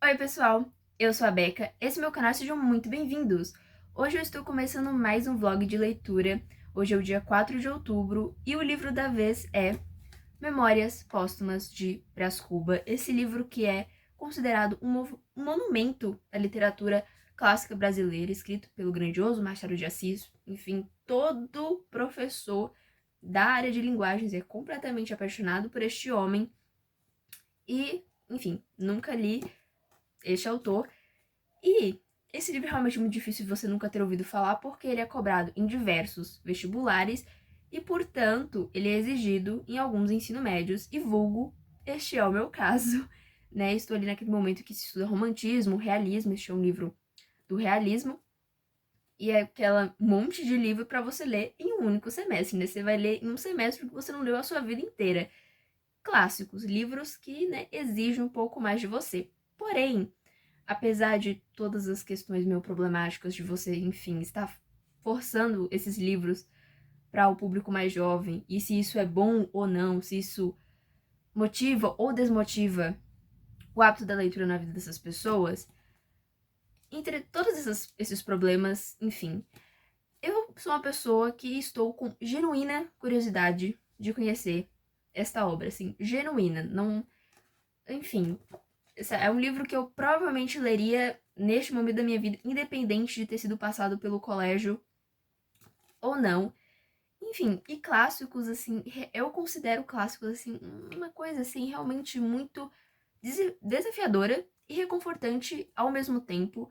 Oi pessoal, eu sou a Beca, esse é meu canal, sejam muito bem-vindos! Hoje eu estou começando mais um vlog de leitura, hoje é o dia 4 de outubro e o livro da vez é Memórias Póstumas de Brás Cuba, esse livro que é considerado um monumento da literatura clássica brasileira, escrito pelo grandioso Machado de Assis. Enfim, todo professor da área de linguagens é completamente apaixonado por este homem e, enfim, nunca li este autor. E esse livro é realmente muito difícil de você nunca ter ouvido falar, porque ele é cobrado em diversos vestibulares e, portanto, ele é exigido em alguns ensino médios, e vulgo, este é o meu caso, né? Estou ali naquele momento que se estuda romantismo, realismo, este é um livro do realismo, e é aquela monte de livro para você ler em um único semestre, né? Você vai ler em um semestre que você não leu a sua vida inteira. Clássicos, livros que, né, exigem um pouco mais de você. Porém, apesar de todas as questões meio problemáticas de você, enfim, estar forçando esses livros para o público mais jovem, e se isso é bom ou não, se isso motiva ou desmotiva o hábito da leitura na vida dessas pessoas, entre todos esses problemas, enfim, eu sou uma pessoa que estou com genuína curiosidade de conhecer esta obra, assim, genuína, não... Enfim, é um livro que eu provavelmente leria neste momento da minha vida, independente de ter sido passado pelo colégio ou não. Enfim, e clássicos, assim, eu considero clássicos, assim, uma coisa, assim, realmente muito desafiadora e reconfortante ao mesmo tempo.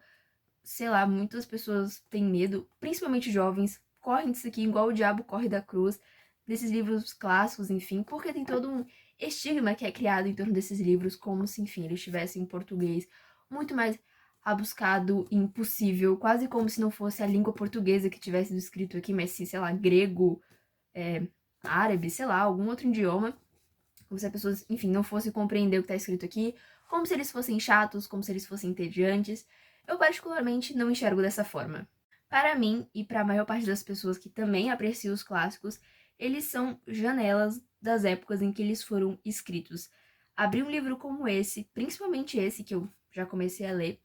Sei lá, muitas pessoas têm medo, principalmente jovens, correm disso aqui igual o diabo corre da cruz, desses livros clássicos, enfim, porque tem todo um estigma que é criado em torno desses livros, como se, enfim, eles estivessem em português muito mais rabuscado e impossível, quase como se não fosse a língua portuguesa que tivesse sido escrito aqui, mas sim, sei lá, grego, é, árabe, sei lá, algum outro idioma, como se as pessoas, enfim, não fossem compreender o que está escrito aqui, como se eles fossem chatos, como se eles fossem entediantes. Eu particularmente não enxergo dessa forma. Para mim, e para a maior parte das pessoas que também apreciam os clássicos, eles são janelas das épocas em que eles foram escritos. Abrir um livro como esse, principalmente esse que eu já comecei a ler,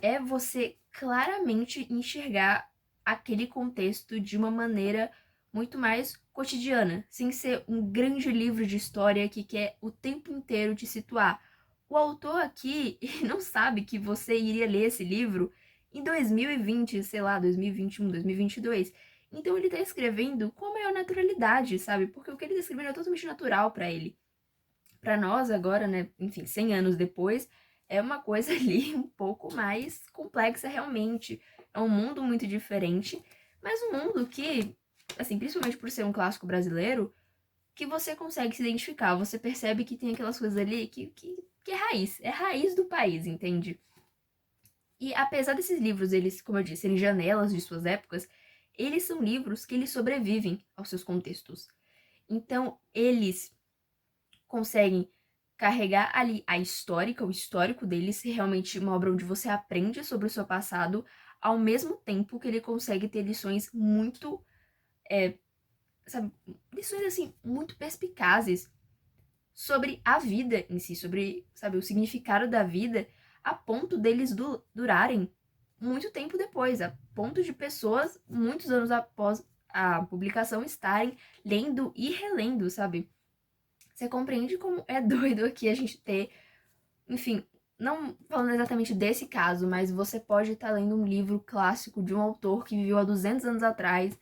é você claramente enxergar aquele contexto de uma maneira muito mais cotidiana, sem ser um grande livro de história que quer o tempo inteiro te situar. O autor aqui não sabe que você iria ler esse livro em 2020, sei lá, 2021, 2022. Então ele tá escrevendo com a maior naturalidade, sabe? Porque o que ele tá escrevendo é totalmente natural para ele. Para nós agora, né, enfim, 100 anos depois, é uma coisa ali um pouco mais complexa realmente. É um mundo muito diferente, mas um mundo que, assim, principalmente por ser um clássico brasileiro, que você consegue se identificar, você percebe que tem aquelas coisas ali que é raiz do país, entende? E apesar desses livros, eles, como eu disse, serem janelas de suas épocas, eles são livros que eles sobrevivem aos seus contextos. Então, eles conseguem carregar ali a histórica, o histórico deles, ser realmente uma obra onde você aprende sobre o seu passado, ao mesmo tempo que ele consegue ter lições muito, sabe, lições assim, muito perspicazes sobre a vida em si, sobre, sabe, o significado da vida, a ponto deles durarem muito tempo depois, a ponto de pessoas, muitos anos após a publicação, estarem lendo e relendo, sabe? Você compreende como é doido aqui a gente ter, enfim, não falando exatamente desse caso, mas você pode estar lendo um livro clássico de um autor que viveu há 200 anos atrás,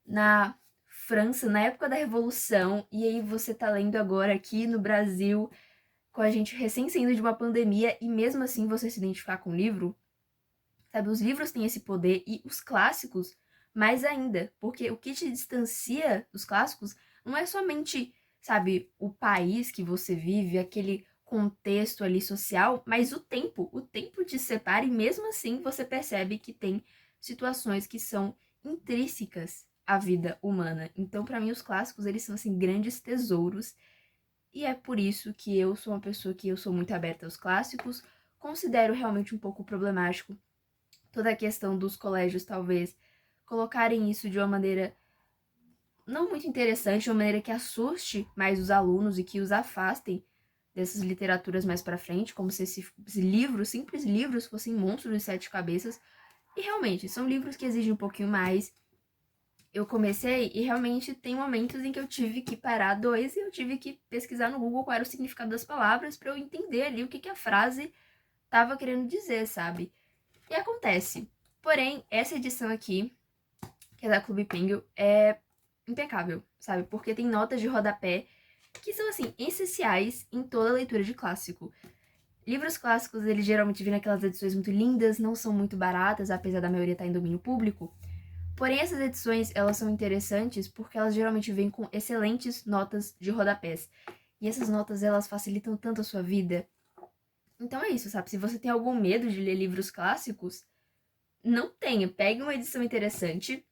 na França, na época da Revolução, e aí você tá lendo agora aqui no Brasil, com a gente recém saindo de uma pandemia, e mesmo assim você se identificar com o livro, sabe? Os livros têm esse poder, e os clássicos mais ainda, porque o que te distancia dos clássicos não é somente, sabe, o país que você vive, aquele contexto ali social, mas o tempo te separa, e mesmo assim você percebe que tem situações que são intrínsecas à vida humana. Então, para mim, os clássicos, eles são, assim, grandes tesouros, e é por isso que eu sou uma pessoa que eu sou muito aberta aos clássicos, considero realmente um pouco problemático toda a questão dos colégios, talvez, colocarem isso de uma maneira não muito interessante, de uma maneira que assuste mais os alunos e que os afastem dessas literaturas mais pra frente, como se esses livros, simples livros, fossem monstros de sete cabeças. E realmente, são livros que exigem um pouquinho mais. Eu comecei e realmente tem momentos em que eu tive que parar dois e eu tive que pesquisar no Google qual era o significado das palavras pra eu entender ali o que a frase tava querendo dizer, sabe? E acontece. Porém, essa edição aqui, que é da Clube Penguin, é impecável, sabe? Porque tem notas de rodapé que são, assim, essenciais em toda leitura de clássico. Livros clássicos, eles geralmente vêm naquelas edições muito lindas, não são muito baratas, apesar da maioria estar em domínio público. Porém, essas edições, elas são interessantes porque elas geralmente vêm com excelentes notas de rodapés. E essas notas, elas facilitam tanto a sua vida. Então é isso, sabe? Se você tem algum medo de ler livros clássicos, não tenha. Pegue uma edição interessante,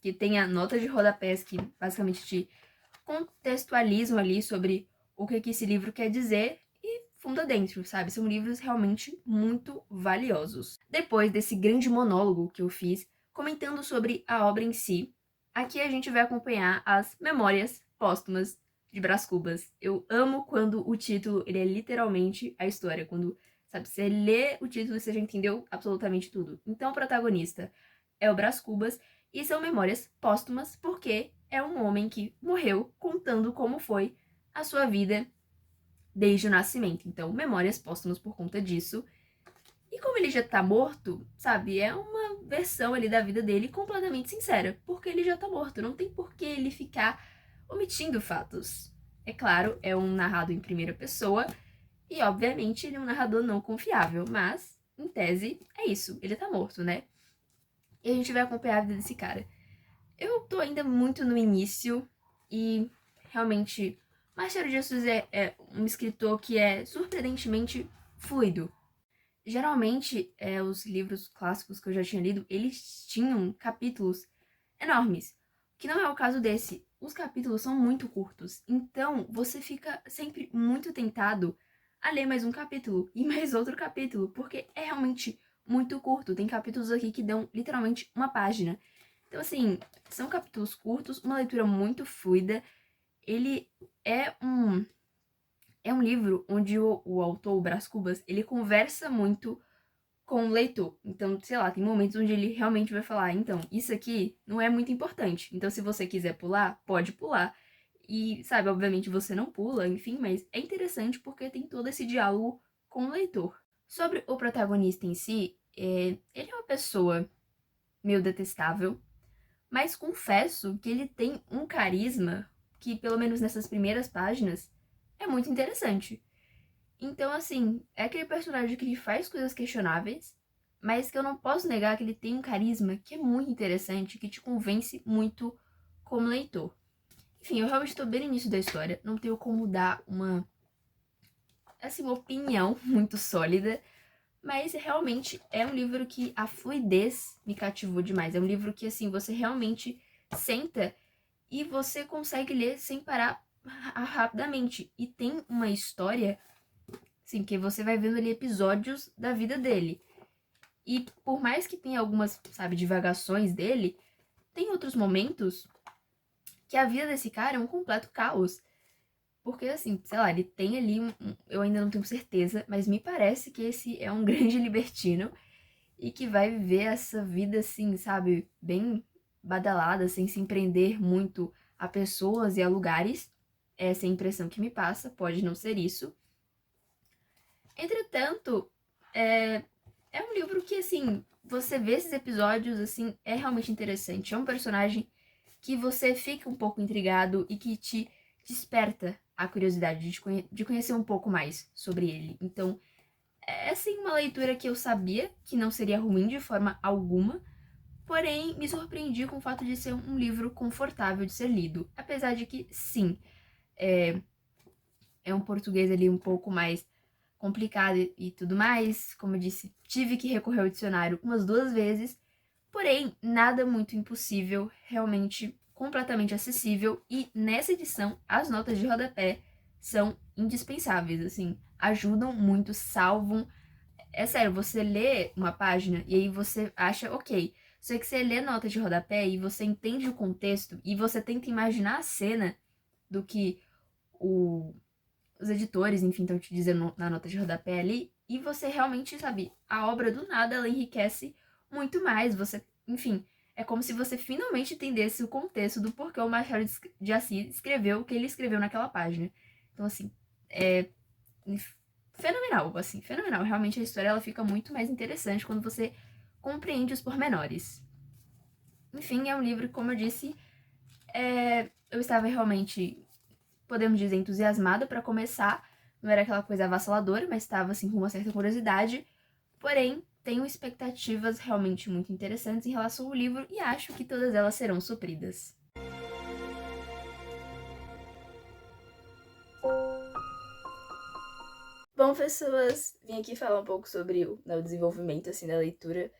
que tenha notas de rodapés que basicamente te contextualizam ali sobre o que esse livro quer dizer e funda dentro, sabe? São livros realmente muito valiosos. Depois desse grande monólogo que eu fiz, comentando sobre a obra em si, aqui a gente vai acompanhar as Memórias Póstumas de Brás Cubas. Eu amo quando o título, ele é literalmente a história, quando, sabe, você lê o título e você já entendeu absolutamente tudo. Então o protagonista é o Brás Cubas e são memórias póstumas porque é um homem que morreu contando como foi a sua vida desde o nascimento. Então, memórias póstumas por conta disso. E como ele já tá morto, sabe, é uma versão ali da vida dele completamente sincera, porque ele já tá morto, não tem por que ele ficar omitindo fatos. É claro, é um narrado em primeira pessoa e, obviamente, ele é um narrador não confiável, mas, em tese, é isso, ele tá morto, né? E a gente vai acompanhar a vida desse cara. Eu tô ainda muito no início e realmente Machado de Assis é um escritor que é surpreendentemente fluido. Geralmente, os livros clássicos que eu já tinha lido, eles tinham capítulos enormes, que não é o caso desse. Os capítulos são muito curtos, então você fica sempre muito tentado a ler mais um capítulo e mais outro capítulo, porque é realmente muito curto. Tem capítulos aqui que dão literalmente uma página. Então, assim, são capítulos curtos, uma leitura muito fluida. Ele é um livro onde o autor, o Brás Cubas, ele conversa muito com o leitor. Então, sei lá, tem momentos onde ele realmente vai falar, então, isso aqui não é muito importante. Então, se você quiser pular, pode pular. E, sabe, obviamente você não pula, enfim, mas é interessante porque tem todo esse diálogo com o leitor. Sobre o protagonista em si, ele é uma pessoa meio detestável, mas confesso que ele tem um carisma que, pelo menos nessas primeiras páginas, é muito interessante. Então, assim, é aquele personagem que ele faz coisas questionáveis, mas que eu não posso negar que ele tem um carisma que é muito interessante, que te convence muito como leitor. Enfim, eu realmente estou bem no início da história, não tenho como dar uma opinião muito sólida, mas realmente é um livro que a fluidez me cativou demais. É um livro que, assim, você realmente senta e você consegue ler sem parar rapidamente. E tem uma história, assim, que você vai vendo ali episódios da vida dele. E por mais que tenha algumas, sabe, divagações dele, tem outros momentos que a vida desse cara é um completo caos. Porque, assim, sei lá, ele tem ali eu ainda não tenho certeza, mas me parece que esse é um grande libertino e que vai viver essa vida, assim, sabe, bem badalada, sem se prender muito a pessoas e a lugares. Essa é a impressão que me passa, pode não ser isso. Entretanto, é um livro que, assim, você vê esses episódios, assim, é realmente interessante. É um personagem que você fica um pouco intrigado e que te desperta a curiosidade de conhecer um pouco mais sobre ele. Então, é, assim, uma leitura que eu sabia que não seria ruim de forma alguma, porém, me surpreendi com o fato de ser um livro confortável de ser lido. Apesar de que, sim, é um português ali um pouco mais complicado e tudo mais. Como eu disse, tive que recorrer ao dicionário umas 2 vezes, porém, nada muito impossível, realmente completamente acessível. E nessa edição, as notas de rodapé são indispensáveis, assim, ajudam muito, salvam. É sério, você lê uma página e aí você acha, ok, Só que você lê a nota de rodapé e você entende o contexto e você tenta imaginar a cena do que os editores, enfim, estão te dizendo na nota de rodapé ali, e você realmente, sabe, a obra do nada, ela enriquece muito mais. Você, enfim, é como se você finalmente entendesse o contexto do porquê o Machado de Assis escreveu o que ele escreveu naquela página. Então, assim, é fenomenal, assim, fenomenal. Realmente a história ela fica muito mais interessante quando você compreende os pormenores. Enfim, é um livro, como eu disse, eu estava realmente, podemos dizer, entusiasmada para começar. Não era aquela coisa avassaladora, mas estava assim com uma certa curiosidade. Porém, tenho expectativas realmente muito interessantes em relação ao livro e acho que todas elas serão supridas. Bom, pessoas, vim aqui falar um pouco sobre o desenvolvimento assim, da leitura.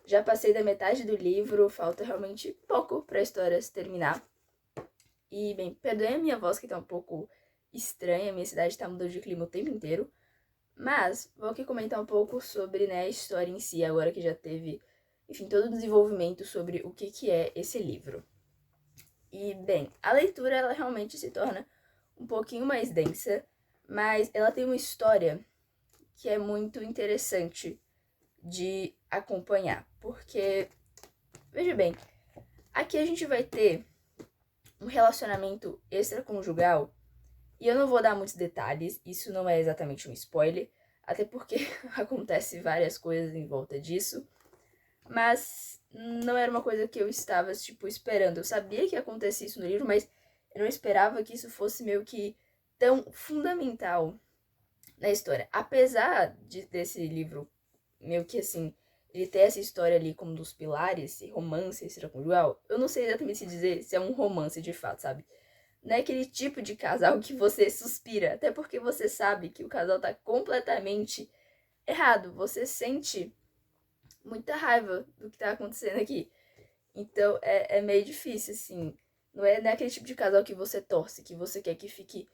Já passei da metade do livro, falta realmente pouco para a história se terminar. E, bem, perdoem a minha voz que tá um pouco estranha, minha cidade tá mudando de clima o tempo inteiro. Mas vou aqui comentar um pouco sobre, né, a história em si, agora que já teve, enfim, todo o desenvolvimento sobre o que é esse livro. E, bem, a leitura, ela realmente se torna um pouquinho mais densa, mas ela tem uma história que é muito interessante de acompanhar, porque, veja bem, aqui a gente vai ter um relacionamento extraconjugal, e eu não vou dar muitos detalhes, isso não é exatamente um spoiler, até porque acontece várias coisas em volta disso, mas não era uma coisa que eu estava, tipo, esperando. Eu sabia que ia acontecer isso no livro, mas eu não esperava que isso fosse meio que tão fundamental na história. Apesar desse livro, meio que assim, ele ter essa história ali como dos pilares, esse romance extraconjugal, eu não sei exatamente se dizer se é um romance de fato, sabe? Não é aquele tipo de casal que você suspira, até porque você sabe que o casal tá completamente errado. Você sente muita raiva do que tá acontecendo aqui. Então é meio difícil, assim. Não é aquele tipo de casal que você torce, que você quer que fique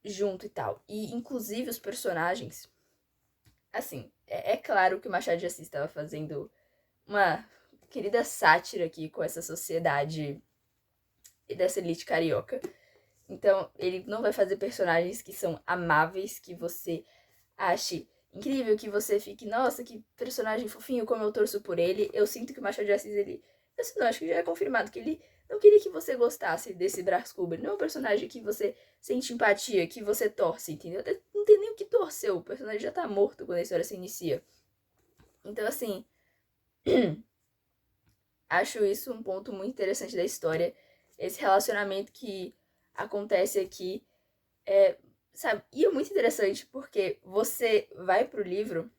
junto e tal. E, inclusive, os personagens. Assim, é claro que o Machado de Assis estava fazendo uma querida sátira aqui com essa sociedade e dessa elite carioca. Então, ele não vai fazer personagens que são amáveis, que você ache incrível, que você fique, nossa, que personagem fofinho, como eu torço por ele. Eu sinto que o Machado de Assis, ele... Assim, não, acho que já é confirmado que ele não queria que você gostasse desse Brás Cubas. Ele não é um personagem que você sente empatia, que você torce, entendeu? Até não tem nem o que torcer, o personagem já tá morto quando a história se inicia. Então, assim, acho isso um ponto muito interessante da história. Esse relacionamento que acontece aqui sabe? E é muito interessante porque você vai pro livro,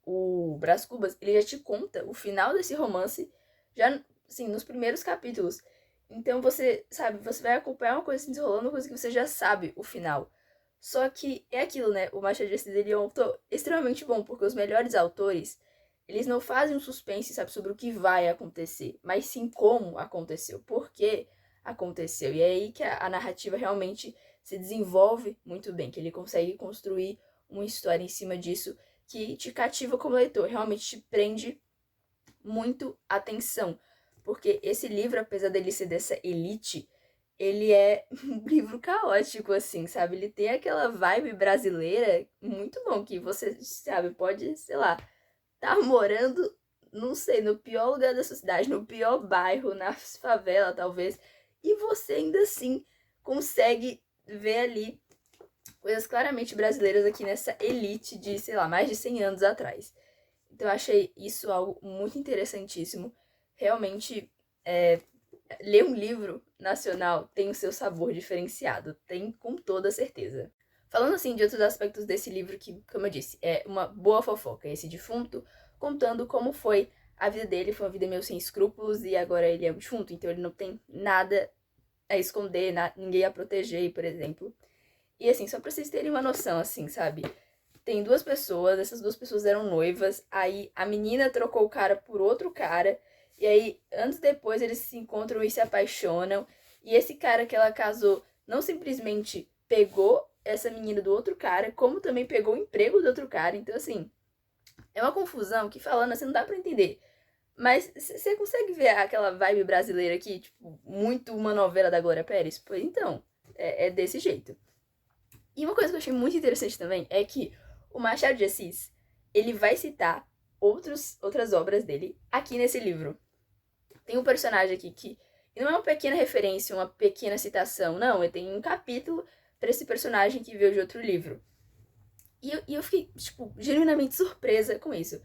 o Brás Cubas, ele já te conta o final desse romance, já, assim, nos primeiros capítulos. Então você, sabe, você vai acompanhar uma coisa se desenrolando, uma coisa que você já sabe o final. Só que é aquilo, né? O Machado de Assis, ele é um autor extremamente bom, porque os melhores autores, eles não fazem um suspense, sabe, sobre o que vai acontecer, mas sim como aconteceu, por que aconteceu. E é aí que a narrativa realmente se desenvolve muito bem, que ele consegue construir uma história em cima disso que te cativa como leitor, realmente te prende muito atenção. Porque esse livro, apesar dele ser dessa elite, ele é um livro caótico, assim, sabe? Ele tem aquela vibe brasileira muito bom, que você, sabe, pode, sei lá, tá morando, não sei, no pior lugar da sua cidade, no pior bairro, na favela, talvez, e você ainda assim consegue ver ali coisas claramente brasileiras aqui nessa elite de, sei lá, mais de 100 anos atrás. Então eu achei isso algo muito interessantíssimo. Realmente, ler um livro nacional tem o seu sabor diferenciado, tem com toda certeza. Falando assim de outros aspectos desse livro que, como eu disse, é uma boa fofoca. Esse defunto contando como foi a vida dele, foi uma vida meio sem escrúpulos e agora ele é um defunto, então ele não tem nada a esconder, ninguém a proteger, por exemplo. E assim, só pra vocês terem uma noção, assim, sabe? Tem duas pessoas, essas duas pessoas eram noivas, aí a menina trocou o cara por outro cara, e aí, anos depois, eles se encontram e se apaixonam, e esse cara que ela casou não simplesmente pegou essa menina do outro cara, como também pegou o emprego do outro cara, então assim, é uma confusão que falando assim não dá pra entender. Mas você consegue ver aquela vibe brasileira aqui, tipo, muito uma novela da Glória Pérez? Pois então, é desse jeito. E uma coisa que eu achei muito interessante também é que o Machado de Assis, ele vai citar outras obras dele aqui nesse livro. Tem um personagem aqui que não é uma pequena referência, uma pequena citação, não, ele tem um capítulo para esse personagem que veio de outro livro. E eu fiquei, tipo, genuinamente surpresa com isso.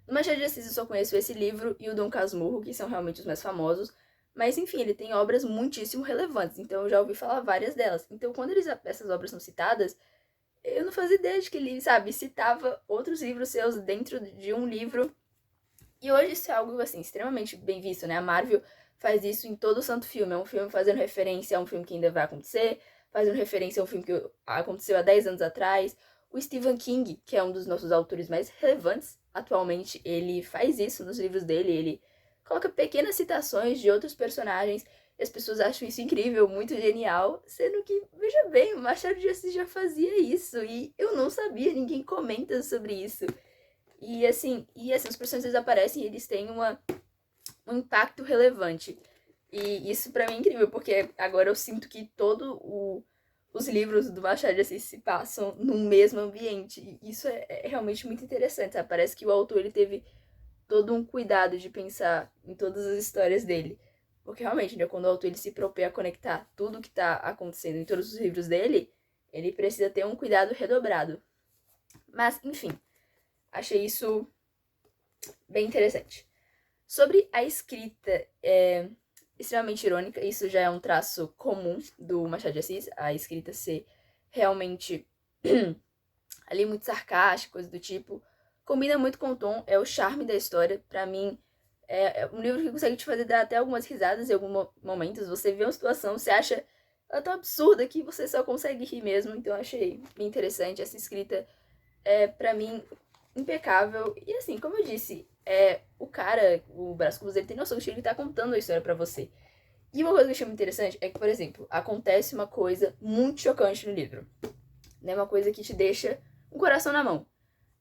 No Machado de Assis eu só conheço esse livro e o Dom Casmurro, que são realmente os mais famosos. Mas, enfim, ele tem obras muitíssimo relevantes, então eu já ouvi falar várias delas. Então, quando essas obras são citadas, eu não fazia ideia de que ele, sabe, citava outros livros seus dentro de um livro. E hoje isso é algo, assim, extremamente bem visto, né? A Marvel faz isso em todo santo filme. É um filme fazendo referência a um filme que ainda vai acontecer, fazendo referência a um filme que aconteceu há 10 anos atrás. O Stephen King, que é um dos nossos autores mais relevantes atualmente, ele faz isso nos livros dele. Ele coloca pequenas citações de outros personagens e as pessoas acham isso incrível, muito genial, sendo que, veja bem, o Machado de Assis já fazia isso e eu não sabia, ninguém comenta sobre isso. E assim, os personagens aparecem e eles têm um impacto relevante. E isso pra mim é incrível, porque agora eu sinto que os livros do Machado de Assis se passam no mesmo ambiente. E isso é realmente muito interessante, sabe? Parece que o autor ele teve todo um cuidado de pensar em todas as histórias dele. Porque realmente, né, quando o autor ele se propõe a conectar tudo que tá acontecendo em todos os livros dele, ele precisa ter um cuidado redobrado. Mas, enfim, achei isso bem interessante. Sobre a escrita, é extremamente irônica, isso já é um traço comum do Machado de Assis, a escrita ser realmente ali muito sarcástica, coisa do tipo. Combina muito com o tom, é o charme da história. Pra mim, é um livro que consegue te fazer dar até algumas risadas em alguns momentos. Você vê uma situação, você acha ela tão absurda que você só consegue rir mesmo. Então eu achei bem interessante. Essa escrita pra mim, impecável. E assim, como eu disse, o cara, o Brás Cubas, ele tem noção de que ele tá contando a história pra você. E uma coisa que eu achei muito interessante é que, por exemplo, acontece uma coisa muito chocante no livro. Né? Uma coisa que te deixa um coração na mão.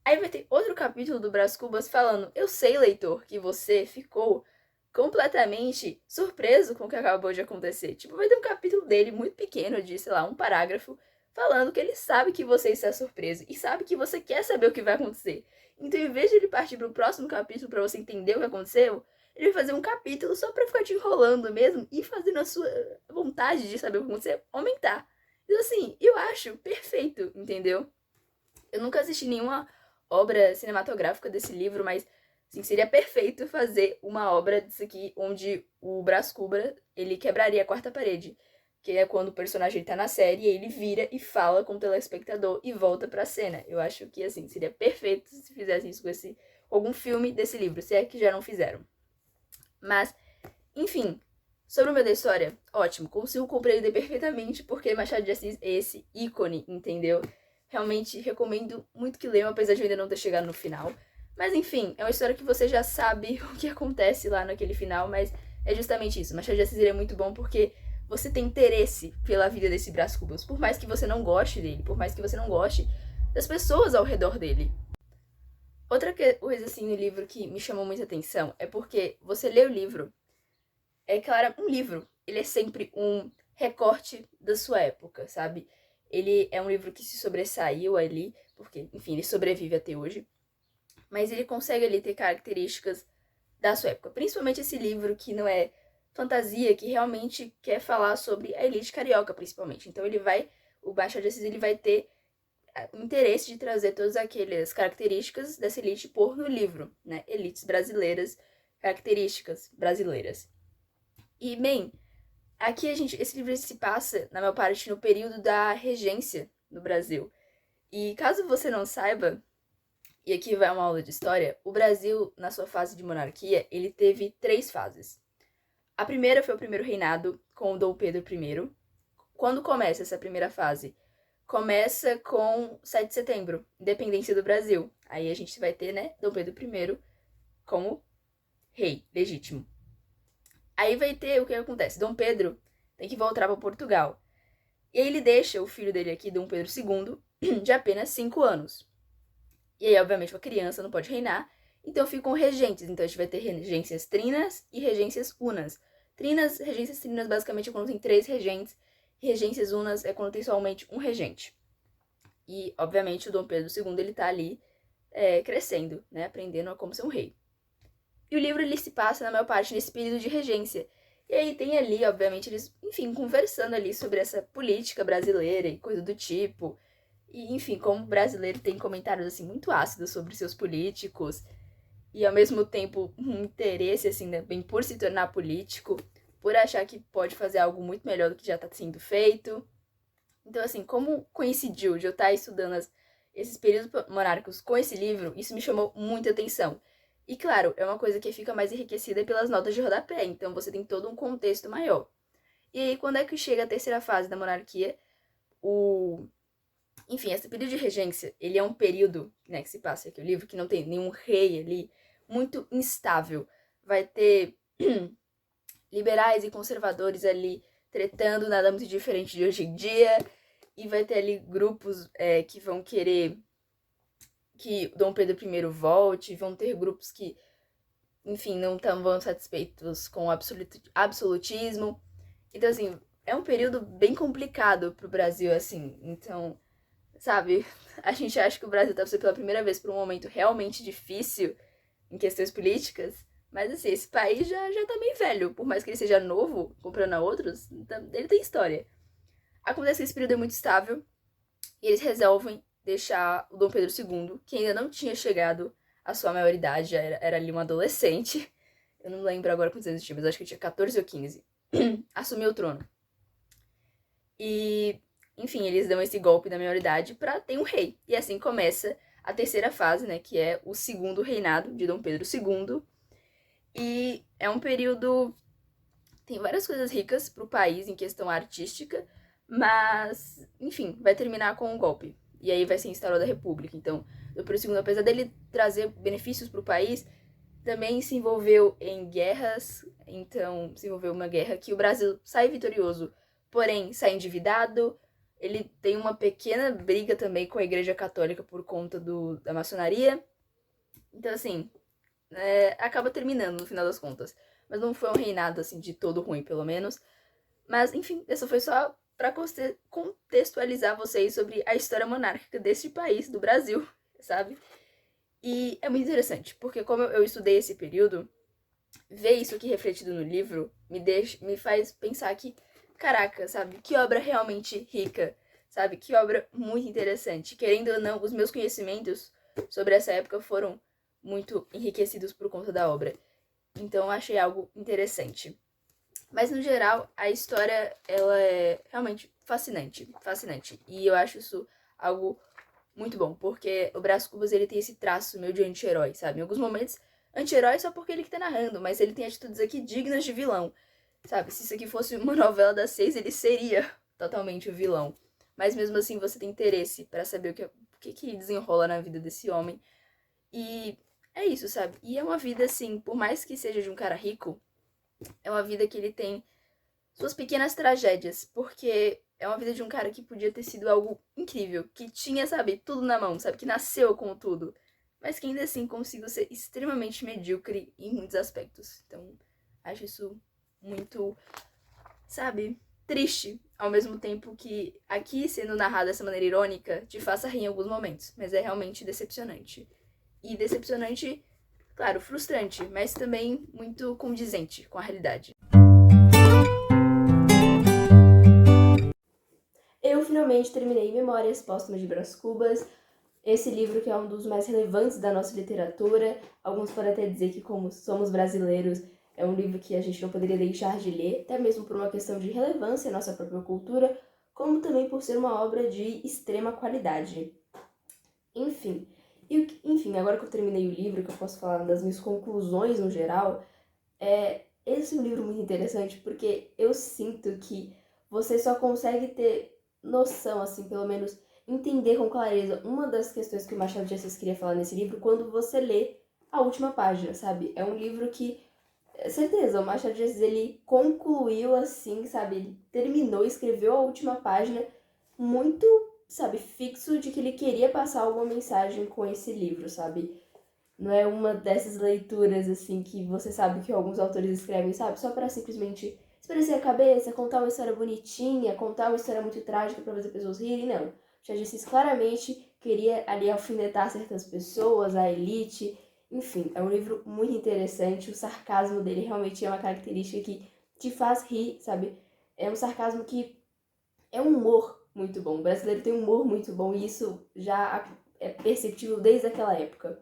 Aí vai ter outro capítulo do Brás Cubas falando: eu sei, leitor, que você ficou completamente surpreso com o que acabou de acontecer. Tipo, vai ter um capítulo dele muito pequeno, de, sei lá, um parágrafo, falando que ele sabe que você está surpreso e sabe que você quer saber o que vai acontecer. Então, em vez de ele partir pro próximo capítulo para você entender o que aconteceu, ele vai fazer um capítulo só pra ficar te enrolando mesmo e fazendo a sua vontade de saber o que aconteceu aumentar. Então, assim, eu acho perfeito, entendeu? Eu nunca assisti nenhuma obra cinematográfica desse livro, mas assim, seria perfeito fazer uma obra disso aqui onde o Brás Cubra, ele quebraria a quarta parede, que é quando o personagem tá na série e ele vira e fala com o telespectador e volta pra cena. Eu acho que assim, seria perfeito se fizessem isso com algum filme desse livro, se é que já não fizeram. Mas, enfim, sobre o meu da história, ótimo, consigo compreender perfeitamente porque Machado de Assis é esse ícone, entendeu? Realmente recomendo muito que leiam, apesar de eu ainda não ter chegado no final. Mas enfim, é uma história que você já sabe o que acontece lá naquele final, mas é justamente isso. Machado de Assis é muito bom porque você tem interesse pela vida desse Brás Cubas, por mais que você não goste dele, por mais que você não goste das pessoas ao redor dele. Outra coisa assim no livro que me chamou muita atenção é porque você lê o livro, é claro, um livro, ele é sempre um recorte da sua época, sabe? Ele é um livro que se sobressaiu ali, porque, enfim, ele sobrevive até hoje, mas ele consegue ali ter características da sua época, principalmente esse livro que não é fantasia, que realmente quer falar sobre a elite carioca, principalmente. Então o Machado de Assis, ele vai ter o interesse de trazer todas aquelas características dessa elite por no livro, né? Elites brasileiras, características brasileiras. E, bem, aqui esse livro se passa, na maior parte, no período da regência no Brasil. E caso você não saiba, e aqui vai uma aula de história, o Brasil, na sua fase de monarquia, ele teve 3 fases. A primeira foi o primeiro reinado, com o Dom Pedro I. Quando começa essa primeira fase? Começa com 7 de setembro, independência do Brasil. Aí a gente vai ter, né, Dom Pedro I como rei legítimo. Aí vai ter o que acontece. Dom Pedro tem que voltar para Portugal. E aí ele deixa o filho dele aqui, Dom Pedro II, de apenas 5 anos. E aí, obviamente, uma criança não pode reinar. Então ficam regentes. Então a gente vai ter regências trinas e regências unas. Regências trinas basicamente é quando tem 3 regentes. Regências unas é quando tem somente um regente. E, obviamente, o Dom Pedro II, ele tá ali crescendo, né? Aprendendo a como ser um rei. E o livro, ele se passa, na maior parte, nesse período de regência. E aí tem ali, obviamente, eles, enfim, conversando ali sobre essa política brasileira e coisa do tipo. E, enfim, como o brasileiro tem comentários, assim, muito ácidos sobre seus políticos. E, ao mesmo tempo, um interesse, assim, né, bem por se tornar político. Por achar que pode fazer algo muito melhor do que já tá sendo feito. Então, assim, como coincidiu de eu estar estudando esses períodos monárquicos com esse livro, isso me chamou muita atenção. E, claro, é uma coisa que fica mais enriquecida pelas notas de rodapé, então você tem todo um contexto maior. E aí, quando é que chega a terceira fase da monarquia, Enfim, esse período de regência, ele é um período, né, que se passa aqui o livro, que não tem nenhum rei ali, muito instável. Vai ter liberais e conservadores ali tretando, nada muito diferente de hoje em dia. E vai ter ali grupos que vão querer que Dom Pedro I volte, vão ter grupos que, enfim, não estão satisfeitos com o absolutismo. Então, assim, é um período bem complicado pro Brasil, assim. Então, sabe, a gente acha que o Brasil tá passando pela primeira vez por um momento realmente difícil em questões políticas. Mas, assim, esse país já tá bem velho. Por mais que ele seja novo, comprando a outros, ele tem história. Acontece que esse período é muito estável. E eles resolvem deixar o Dom Pedro II, que ainda não tinha chegado à sua maioridade, era ali um adolescente. Eu não lembro agora quantos anos tinha, mas acho que tinha 14 ou 15. Assumiu o trono. E, enfim, eles dão esse golpe da maioridade pra ter um rei. E assim começa a terceira fase, né, que é o segundo reinado de Dom Pedro II. E é um período... Tem várias coisas ricas pro país em questão artística, mas, enfim, vai terminar com um golpe. E aí vai ser instaurada a República. Então, Dom Pedro II, apesar dele trazer benefícios pro país, também se envolveu em guerras. Então, se envolveu uma guerra que o Brasil sai vitorioso, porém sai endividado. Ele tem uma pequena briga também com a Igreja Católica por conta da maçonaria. Então, assim, acaba terminando no final das contas. Mas não foi um reinado, assim, de todo ruim, pelo menos. Mas, enfim, essa foi só para contextualizar vocês sobre a história monárquica deste país, do Brasil, sabe? E é muito interessante, porque como eu estudei esse período, ver isso aqui refletido no livro me faz pensar que, caraca, sabe? Que obra realmente rica, sabe? Que obra muito interessante. Querendo ou não, os meus conhecimentos sobre essa época foram muito enriquecidos por conta da obra. Então eu achei algo interessante. Mas no geral, a história ela é realmente fascinante, fascinante. E eu acho isso algo muito bom, porque o Brás Cubas ele tem esse traço meio de anti-herói, sabe? Em alguns momentos, anti-herói só porque ele que tá narrando, mas ele tem atitudes aqui dignas de vilão, sabe? Se isso aqui fosse uma novela das 6, ele seria totalmente o vilão. Mas mesmo assim, você tem interesse pra saber o que desenrola na vida desse homem. E é isso, sabe? E é uma vida, assim, por mais que seja de um cara rico, é uma vida que ele tem suas pequenas tragédias, porque é uma vida de um cara que podia ter sido algo incrível, que tinha, sabe, tudo na mão, sabe, que nasceu com tudo, mas que ainda assim conseguiu ser extremamente medíocre em muitos aspectos. Então, acho isso muito, sabe, triste, ao mesmo tempo que aqui sendo narrado dessa maneira irônica te faça rir em alguns momentos, mas é realmente decepcionante. E decepcionante, claro, frustrante, mas também muito condizente com a realidade. Eu finalmente terminei Memórias Póstumas de Brás Cubas, esse livro que é um dos mais relevantes da nossa literatura. Alguns podem até dizer que, como somos brasileiros, é um livro que a gente não poderia deixar de ler, até mesmo por uma questão de relevância à nossa própria cultura, como também por ser uma obra de extrema qualidade. Enfim, agora que eu terminei o livro, que eu posso falar das minhas conclusões no geral, esse é um livro muito interessante porque eu sinto que você só consegue ter noção, assim, pelo menos entender com clareza uma das questões que o Machado de Assis queria falar nesse livro quando você lê a última página, sabe? É um livro que, certeza, o Machado de Assis, ele concluiu assim, sabe? Ele terminou, escreveu a última página muito, sabe, fixo de que ele queria passar alguma mensagem com esse livro, sabe? Não é uma dessas leituras, assim, que você sabe que alguns autores escrevem, sabe? Só para simplesmente espairecer a cabeça, contar uma história bonitinha, contar uma história muito trágica para fazer pessoas rirem, não. Machado de Assis claramente queria ali alfinetar certas pessoas, a elite, enfim, é um livro muito interessante, o sarcasmo dele realmente é uma característica que te faz rir, sabe? É um sarcasmo que é um humor muito bom, o brasileiro tem um humor muito bom e isso já é perceptível desde aquela época.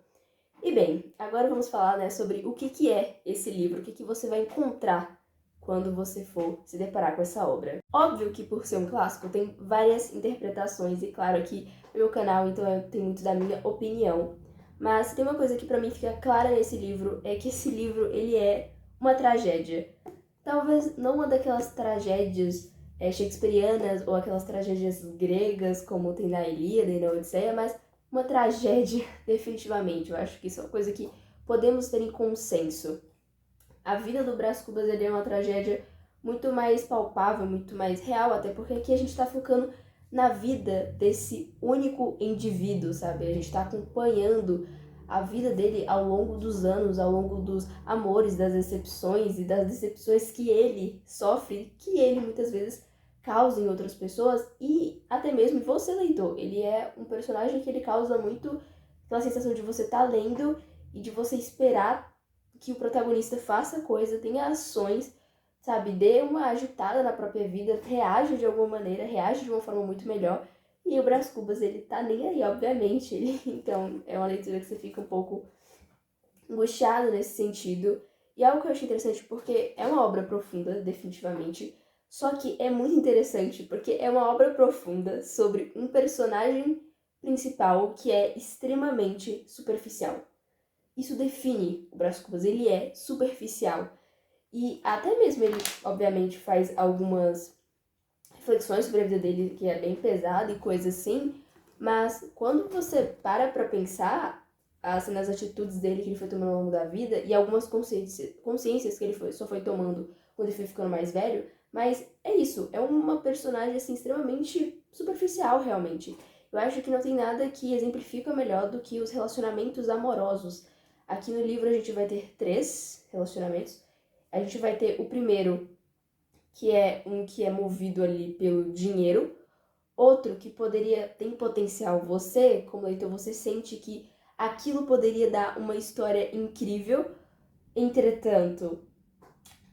E bem, agora vamos falar, né, sobre o que é esse livro, o que você vai encontrar quando você for se deparar com essa obra. Óbvio que por ser um clássico tem várias interpretações e claro que no meu canal então tem muito da minha opinião, mas tem uma coisa que pra mim fica clara nesse livro, é que esse livro ele é uma tragédia. Talvez não uma daquelas tragédias shakespearianas ou aquelas tragédias gregas como tem na Ilíada e na Odisseia, mas uma tragédia, definitivamente. Eu acho que isso é uma coisa que podemos ter em consenso. A vida do Brás Cubas ele é uma tragédia muito mais palpável, muito mais real, até porque aqui a gente está focando na vida desse único indivíduo, sabe? A gente está acompanhando a vida dele ao longo dos anos, ao longo dos amores, das decepções e das decepções que ele sofre, que ele muitas vezes causa em outras pessoas e até mesmo em você, leitor. Ele é um personagem que ele causa muito aquela sensação de você estar lendo e de você esperar que o protagonista faça coisa, tenha ações, sabe, dê uma agitada na própria vida, reaja de alguma maneira, reaja de uma forma muito melhor. E o Brás Cubas, ele tá nem aí, obviamente. Então, é uma leitura que você fica um pouco angustiado nesse sentido. E é algo que eu achei interessante porque é uma obra profunda, definitivamente. Só que é muito interessante porque é uma obra profunda sobre um personagem principal que é extremamente superficial. Isso define o Brás Cubas, ele é superficial. E até mesmo ele, obviamente, faz algumas reflexões sobre a vida dele, que é bem pesada e coisa assim, mas quando você para pra pensar assim, nas atitudes dele que ele foi tomando ao longo da vida e algumas consciências que ele só foi tomando quando ele foi ficando mais velho, mas é isso, é uma personagem assim extremamente superficial realmente. Eu acho que não tem nada que exemplifica melhor do que os relacionamentos amorosos. Aqui no livro a gente vai ter 3 relacionamentos. A gente vai ter o primeiro, que é um que é movido ali pelo dinheiro, outro que tem potencial. Você, como leitor, você sente que aquilo poderia dar uma história incrível, entretanto,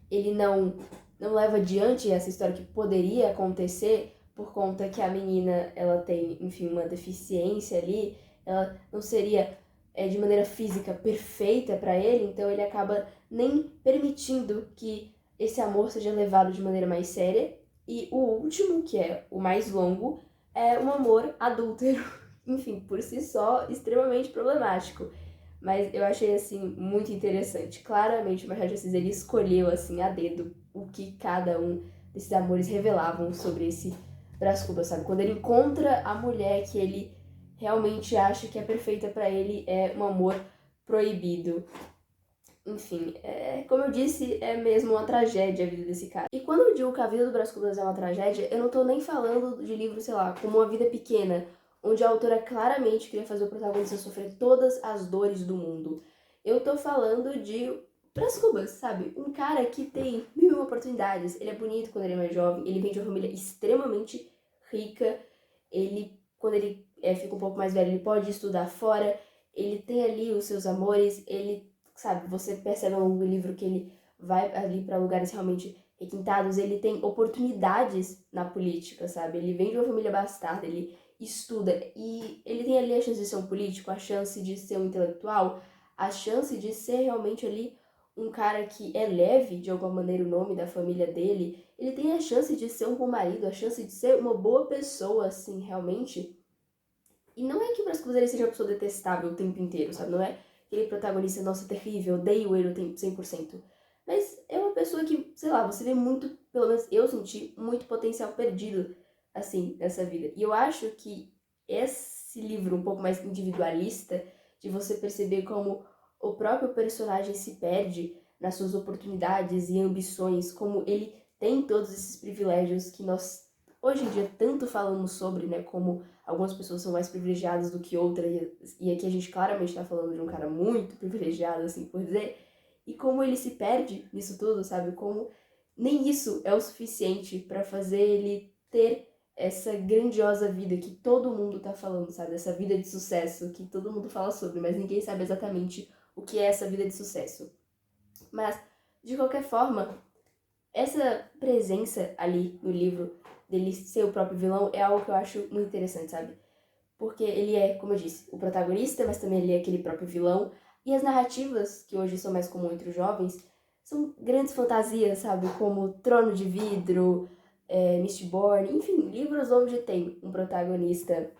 ele não leva adiante essa história que poderia acontecer por conta que a menina, ela tem, enfim, uma deficiência ali, ela não seria de maneira física perfeita para ele, então ele acaba nem permitindo que esse amor seja levado de maneira mais séria. E o último, que é o mais longo, é um amor adúltero, enfim, por si só, extremamente problemático. Mas eu achei, assim, muito interessante. Claramente, o Machado de Assis, ele escolheu, assim, a dedo o que cada um desses amores revelavam sobre esse Brás Cubas, sabe? Quando ele encontra a mulher que ele realmente acha que é perfeita para ele, é um amor proibido. Enfim, como eu disse, é mesmo uma tragédia a vida desse cara. E quando eu digo que a vida do Brás Cubas é uma tragédia, eu não tô nem falando de livros, sei lá, como Uma Vida Pequena, onde a autora claramente queria fazer o protagonista sofrer todas as dores do mundo. Eu tô falando de Brás Cubas, sabe? Um cara que tem mil e uma oportunidades. Ele é bonito quando ele é mais jovem, ele vem de uma família extremamente rica, quando ele fica um pouco mais velho, ele pode estudar fora, ele tem ali os seus amores, ele, sabe, você percebe ao longo do livro que ele vai ali para lugares realmente requintados, ele tem oportunidades na política, sabe? Ele vem de uma família bastarda, ele estuda e ele tem ali a chance de ser um político, a chance de ser um intelectual, a chance de ser realmente ali um cara que eleve de alguma maneira o nome da família dele. Ele tem a chance de ser um bom marido, a chance de ser uma boa pessoa, assim, realmente. E não é que o Brás Cubas ele seja uma pessoa detestável o tempo inteiro, sabe? Não é aquele protagonista, nossa, terrível, odeio ele o tempo 100%. Mas é uma pessoa que, sei lá, você vê muito, pelo menos eu senti, muito potencial perdido, assim, nessa vida. E eu acho que esse livro um pouco mais individualista, de você perceber como o próprio personagem se perde nas suas oportunidades e ambições, como ele tem todos esses privilégios que nós hoje em dia tanto falamos sobre, né, como algumas pessoas são mais privilegiadas do que outras, e aqui a gente claramente tá falando de um cara muito privilegiado, assim por dizer, e como ele se perde nisso tudo, sabe? Como nem isso é o suficiente pra fazer ele ter essa grandiosa vida que todo mundo tá falando, sabe? Essa vida de sucesso que todo mundo fala sobre, mas ninguém sabe exatamente o que é essa vida de sucesso. Mas, de qualquer forma, essa presença ali no livro dele ser o próprio vilão é algo que eu acho muito interessante, sabe? Porque ele é, como eu disse, o protagonista, mas também ele é aquele próprio vilão. E as narrativas, que hoje são mais comuns entre os jovens, são grandes fantasias, sabe? Como Trono de Vidro, Mistborn, enfim, livros onde tem um protagonista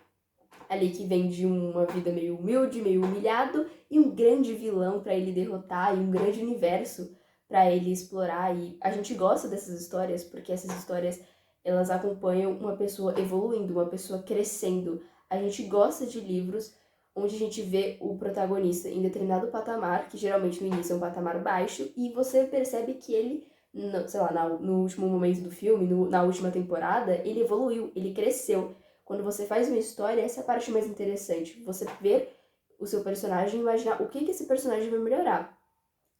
ali que vem de uma vida meio humilde, meio humilhado, e um grande vilão para ele derrotar, e um grande universo para ele explorar. E a gente gosta dessas histórias porque essas histórias elas acompanham uma pessoa evoluindo, uma pessoa crescendo. A gente gosta de livros onde a gente vê o protagonista em determinado patamar, que geralmente no início é um patamar baixo, e você percebe que ele, sei lá, no último momento do filme, na última temporada, ele evoluiu, ele cresceu. Quando você faz uma história, essa é a parte mais interessante. Você ver o seu personagem e imaginar o que esse personagem vai melhorar.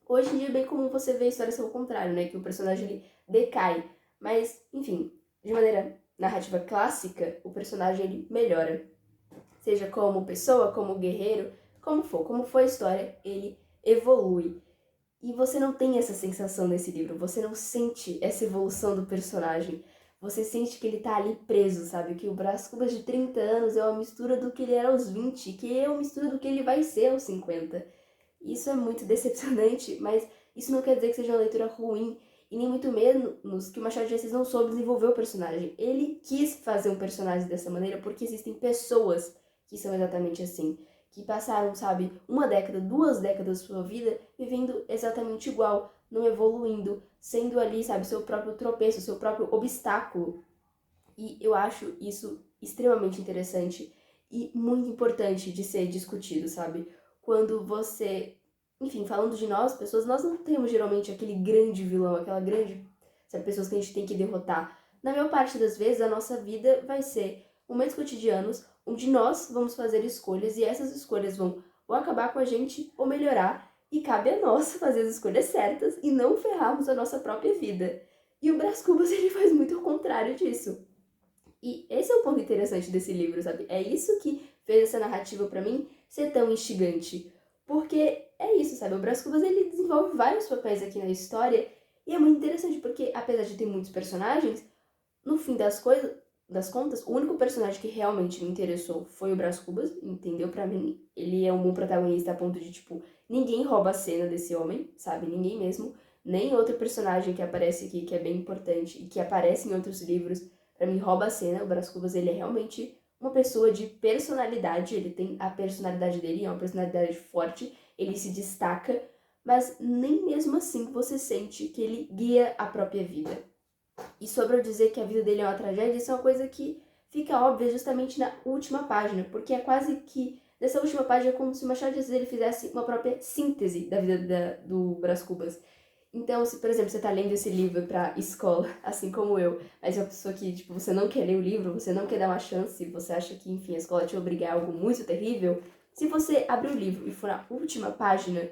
Hoje em dia é bem comum você ver histórias ao contrário, né? Que o personagem ele decai. Mas, enfim, de maneira narrativa clássica, o personagem ele melhora. Seja como pessoa, como guerreiro, como for a história, ele evolui. E você não tem essa sensação nesse livro, você não sente essa evolução do personagem. Você sente que ele tá ali preso, sabe? Que o Brás Cubas de 30 anos é uma mistura do que ele era aos 20, que é uma mistura do que ele vai ser aos 50. Isso é muito decepcionante, mas isso não quer dizer que seja uma leitura ruim, e nem muito menos que o Machado de Assis não soube desenvolver o personagem. Ele quis fazer um personagem dessa maneira porque existem pessoas que são exatamente assim, que passaram, sabe, uma década, 2 décadas da sua vida vivendo exatamente igual, não evoluindo, sendo ali, sabe, seu próprio tropeço, seu próprio obstáculo. E eu acho isso extremamente interessante e muito importante de ser discutido, sabe? Quando você, enfim, falando de nós, pessoas, nós não temos geralmente aquele grande vilão, aquela grande, sabe, pessoas que a gente tem que derrotar. Na maior parte das vezes, a nossa vida vai ser momentos cotidianos onde nós vamos fazer escolhas e essas escolhas vão ou acabar com a gente ou melhorar, e cabe a nós fazer as escolhas certas e não ferrarmos a nossa própria vida. E o Brás Cubas, ele faz muito o contrário disso. E esse é o ponto interessante desse livro, sabe? É isso que fez essa narrativa pra mim ser tão instigante. Porque é isso, sabe? O Brás Cubas, ele desenvolve vários papéis aqui na história e é muito interessante porque, apesar de ter muitos personagens, no fim das contas, o único personagem que realmente me interessou foi o Brás Cubas, entendeu? Pra mim, ele é um bom protagonista a ponto de, tipo, ninguém rouba a cena desse homem, sabe? Ninguém mesmo. Nem outro personagem que aparece aqui, que é bem importante e que aparece em outros livros, pra mim rouba a cena. O Brás Cubas, ele é realmente uma pessoa de personalidade, ele tem a personalidade dele, é uma personalidade forte, ele se destaca, mas nem mesmo assim você sente que ele guia a própria vida. E sobre eu dizer que a vida dele é uma tragédia, isso é uma coisa que fica óbvia justamente na última página, porque é quase que, nessa última página, é como se o Machado de Assis ele fizesse uma própria síntese da vida do Brás Cubas. Então, se, por exemplo, você tá lendo esse livro pra escola, assim como eu, mas é uma pessoa que, tipo, você não quer ler o livro, você não quer dar uma chance, você acha que, enfim, a escola te obriga a algo muito terrível, se você abrir o livro e for na última página,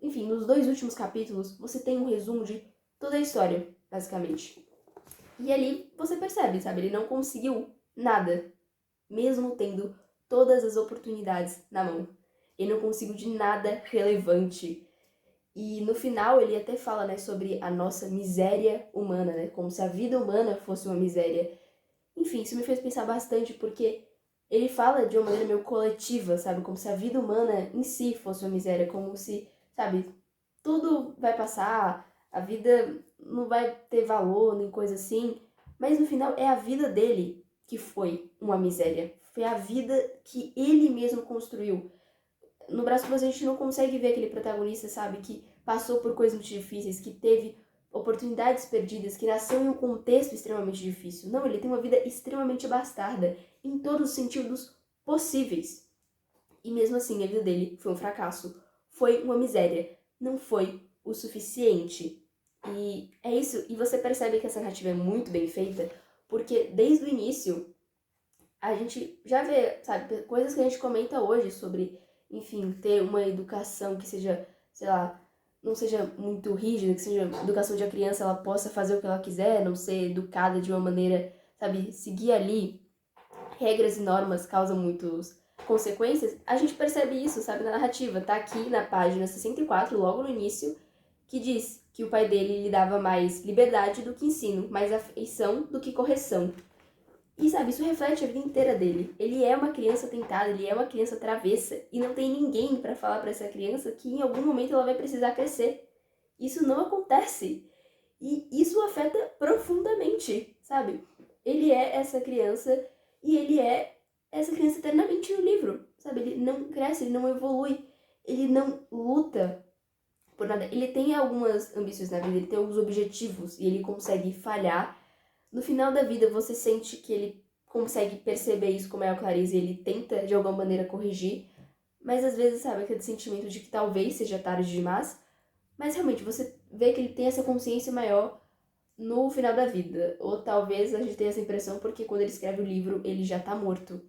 enfim, nos 2 últimos capítulos, você tem um resumo de toda a história, basicamente. E ali você percebe, sabe? Ele não conseguiu nada, mesmo tendo todas as oportunidades na mão. Ele não conseguiu de nada relevante. E no final ele até fala, né, sobre a nossa miséria humana, né? Como se a vida humana fosse uma miséria. Enfim, isso me fez pensar bastante porque ele fala de uma maneira meio coletiva, sabe? Como se a vida humana em si fosse uma miséria, como se, sabe, tudo vai passar, a vida não vai ter valor, nem coisa assim. Mas no final é a vida dele que foi uma miséria. Foi a vida que ele mesmo construiu. No Brás Cubas a gente não consegue ver aquele protagonista, sabe, que passou por coisas muito difíceis, que teve oportunidades perdidas, que nasceu em um contexto extremamente difícil. Não, ele tem uma vida extremamente bastarda, em todos os sentidos possíveis. E mesmo assim, a vida dele foi um fracasso. Foi uma miséria. Não foi o suficiente. E é isso. E você percebe que essa narrativa é muito bem feita, porque desde o início a gente já vê, sabe, coisas que a gente comenta hoje sobre, enfim, ter uma educação que seja, sei lá, não seja muito rígida, que seja educação de a criança, ela possa fazer o que ela quiser, não ser educada de uma maneira, sabe, seguir ali regras e normas causam muitas consequências. A gente percebe isso, sabe, na narrativa. Tá aqui na página 64, logo no início, que diz que o pai dele lhe dava mais liberdade do que ensino, mais afeição do que correção. E sabe, isso reflete a vida inteira dele. Ele é uma criança tentada, ele é uma criança travessa e não tem ninguém para falar para essa criança que em algum momento ela vai precisar crescer. Isso não acontece. E isso o afeta profundamente, sabe? Ele é essa criança e ele é essa criança eternamente no livro, sabe? Ele não cresce, ele não evolui, ele não luta por nada. Ele tem algumas ambições na vida, ele tem alguns objetivos e ele consegue falhar. No final da vida, você sente que ele consegue perceber isso com maior clareza e ele tenta, de alguma maneira, corrigir. Mas às vezes, sabe, aquele sentimento de que talvez seja tarde demais. Mas realmente, você vê que ele tem essa consciência maior no final da vida. Ou talvez a gente tenha essa impressão porque quando ele escreve o livro, ele já tá morto.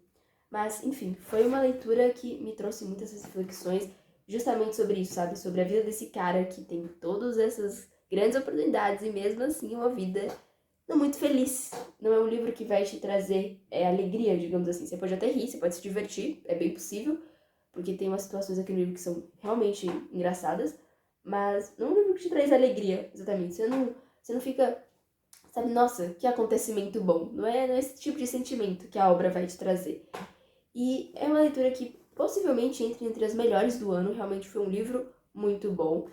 Mas, enfim, foi uma leitura que me trouxe muitas reflexões justamente sobre isso, sabe? Sobre a vida desse cara que tem todas essas grandes oportunidades e mesmo assim uma vida não muito feliz. Não é um livro que vai te trazer alegria, digamos assim. Você pode até rir, você pode se divertir, é bem possível, porque tem umas situações aqui no livro que são realmente engraçadas, mas não é um livro que te traz alegria, exatamente. Você não fica, sabe, nossa, que acontecimento bom. Não é esse tipo de sentimento que a obra vai te trazer. E é uma leitura que possivelmente entre as melhores do ano, realmente foi um livro muito bom.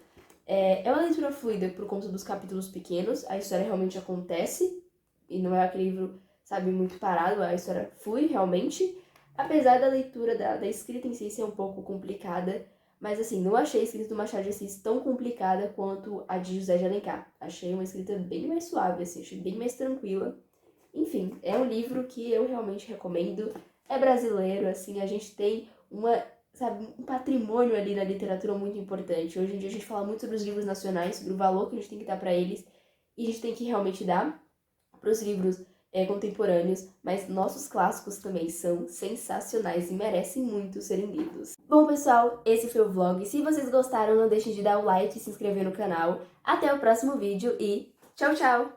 É uma leitura fluida por conta dos capítulos pequenos, a história realmente acontece, e não é aquele livro, sabe, muito parado, a história flui realmente, apesar da leitura, da escrita em si ser um pouco complicada, mas assim, não achei a escrita do Machado de Assis tão complicada quanto a de José de Alencar. Achei uma escrita bem mais suave, assim, achei bem mais tranquila. Enfim, é um livro que eu realmente recomendo, é brasileiro, assim, a gente tem sabe, um patrimônio ali na literatura muito importante. Hoje em dia a gente fala muito sobre os livros nacionais, sobre o valor que a gente tem que dar para eles, e a gente tem que realmente dar para os livros contemporâneos, mas nossos clássicos também são sensacionais e merecem muito serem lidos. Bom, pessoal, esse foi o vlog. Se vocês gostaram, não deixem de dar o like e se inscrever no canal. Até o próximo vídeo e tchau, tchau!